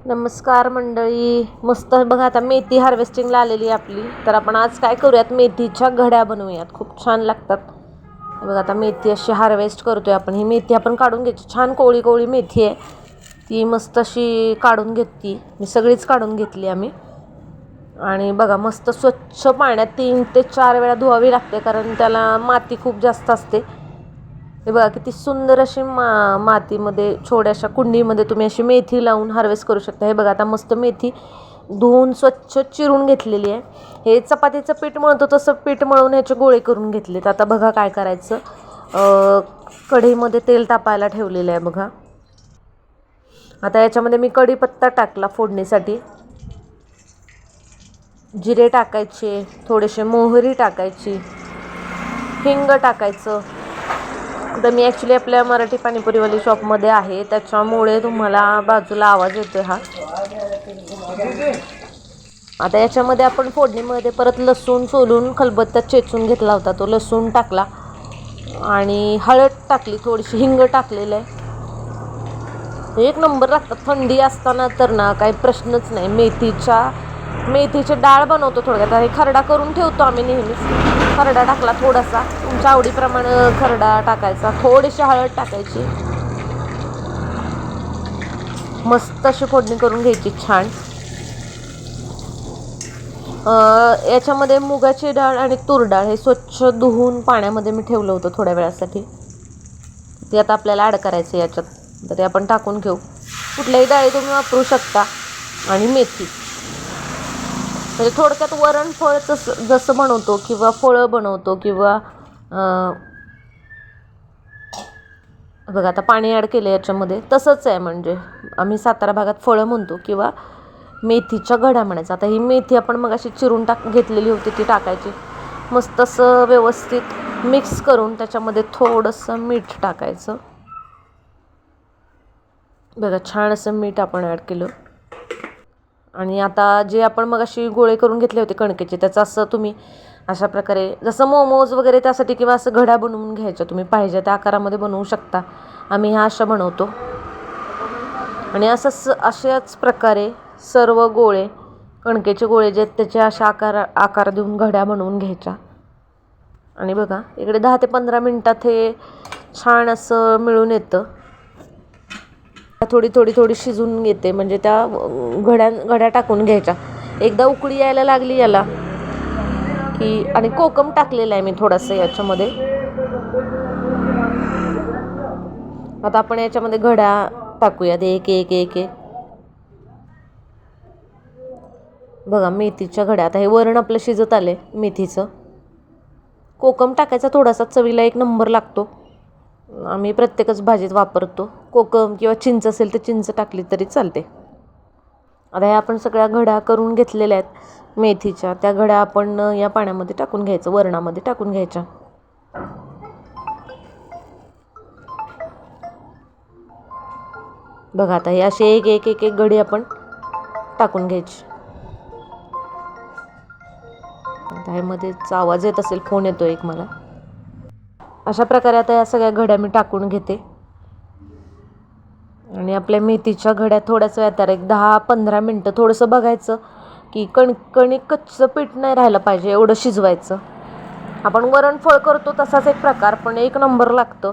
नमस्कार मंडळी. मस्त बघा, आता मेथी हार्वेस्टिंगला आलेली आहे आपली. तर आपण आज काय करूयात, मेथीच्या घड्या बनवूयात. खूप छान लागतात. बघा आता मेथी अशी हार्वेस्ट करतोय आपण. ही मेथी आपण काढून घ्यायची. छान कोवळी कोवळी मेथी आहे ती, मस्त अशी काढून घेतली मी. सगळीच काढून घेतली आम्ही. आणि बघा मस्त स्वच्छ पाण्यात 3 ते 4 वेळा धुवावी लागते, कारण त्याला माती खूप जास्त असते. हे बघा किती सुंदर अशी मातीमध्ये छोट्याशा कुंडीमध्ये तुम्ही अशी मेथी लावून हार्वेस्ट करू शकता. हे बघा आता मस्त मेथी धुवून स्वच्छ चिरून घेतलेली आहे. हे चपातीचं पीठ मळतो तसं पीठ मळून ह्याचे गोळे करून घेतलेत. आता बघा काय करायचं, कढईमध्ये तेल तापायला ठेवलेलं आहे बघा. आता याच्यामध्ये मी कढीपत्ता टाकला फोडणीसाठी. जिरे टाकायचे, थोडेसे मोहरी टाकायची, हिंग टाकायचं. आता मी ॲक्च्युली आपल्या मराठी पाणीपुरीवाली शॉपमध्ये आहे, त्याच्यामुळे तुम्हाला बाजूला आवाज येतो हा. आता याच्यामध्ये आपण फोडणीमध्ये परत लसूण सोलून खलबत्त्यात चेचून घेतला होता, तो लसूण टाकला आणि हळद टाकली, थोडीशी हिंग टाकलेलं आहे. एक नंबर लागतात. थंडी असताना तर ना काही प्रश्नच नाही. मेथीची डाळ बनवतो थोडक्यात. हे खरडा करून ठेवतो आम्ही नेहमीच. खरडा टाकला थोडासा, तुमच्या आवडीप्रमाणे खरडा टाकायचा, थोडीशी हळद टाकायची, मस्त अशी फोडणी करून घ्यायची छान. याच्यामध्ये मुगाची डाळ आणि तूर डाळ हे स्वच्छ धुवून पाण्यामध्ये मी ठेवलं होतं थोड्या वेळासाठी. ते आता आपल्याला ॲड करायचं याच्यात. तर ते आपण टाकून घेऊ. कुठल्याही डाळी तुम्ही वापरू शकता. आणि मेथी, म्हणजे थोडक्यात वरणफळ जसं बनवतो किंवा फळं बनवतो किंवा बघा आता पाणी ॲड केलं याच्यामध्ये, तसंच आहे. म्हणजे आम्ही सातारा भागात फळं म्हणतो किंवा मेथीच्या घड्या म्हणायचं. आता ही मेथी आपण मग अशी चिरून घेतलेली होती ती टाकायची. मस्त असं व्यवस्थित मिक्स करून त्याच्यामध्ये थोडंसं मीठ टाकायचं. बघा छान असं मीठ आपण ॲड केलं. आणि आता जे आपण मग अशी गोळे करून घेतले होते कणकेचे, त्याचं असं तुम्ही अशा प्रकारे जसं मोमोज वगैरे त्यासाठी किंवा असं घड्या बनवून घ्यायच्या, तुम्ही पाहिजे त्या आकारामध्ये बनवू शकता. आम्ही ह्या अशा बनवतो. आणि अशाच प्रकारे सर्व गोळे, कणकेचे गोळे जे त्याचे अशा आकार देऊन घड्या बनवून घ्यायच्या. आणि बघा इकडे 10 ते 15 मिनटात हे छान असं मिळून येतं. थोडी थोडी थोडी शिजून येते, म्हणजे त्या घड्या टाकून घ्यायच्या. एकदा उकळी यायला लागली याला की, आणि कोकम टाकलेलं आहे मी थोडंसं याच्यामध्ये. आता आपण याच्यामध्ये घड्या टाकूयात एक एक एक एक. बघा मेथीच्या घड्या. आता हे वरण आपलं शिजत आले मेथीचं. कोकम टाकायचा थोडासा, चवीला एक नंबर लागतो. आम्ही प्रत्येकच भाजीत वापरतो. कोकम किंवा चिंच असेल तर चिंच टाकली तरी चालते. आता ह्या आपण सगळ्या घड्या करून घेतलेल्या आहेत मेथीच्या. त्या घड्या आपण या पाण्यामध्ये टाकून घ्यायचं, वरणामध्ये टाकून घ्यायच्या. बघा आता हे असे एक एक एक एक घडी आपण टाकून घ्यायची. आता ह्यामध्येच आवाज येत असेल, फोन येतो एक मला. अशा प्रकारे आता या सगळ्या घड्या मी टाकून घेते. आणि आपल्या मेथीच्या घड्या थोड्याच वेळात एक 10-15 मिनटं थोडंसं बघायचं की कणिक कच्चं पीठ नाही राहिलं पाहिजे, एवढं शिजवायचं. आपण वरणफळ करतो तसाच एक प्रकार, पण एक नंबर लागतं.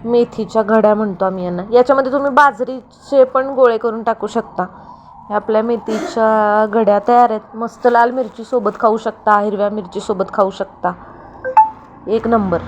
मेथीच्या घड्या म्हणतो आम्ही यांना. याच्यामध्ये तुम्ही बाजरीचे पण गोळे करून टाकू शकता. आपल्या मेथीच्या घड्या तयार आहेत. मस्त लाल मिरचीसोबत खाऊ शकता, हिरव्या मिरचीसोबत खाऊ शकता. एक नंबर.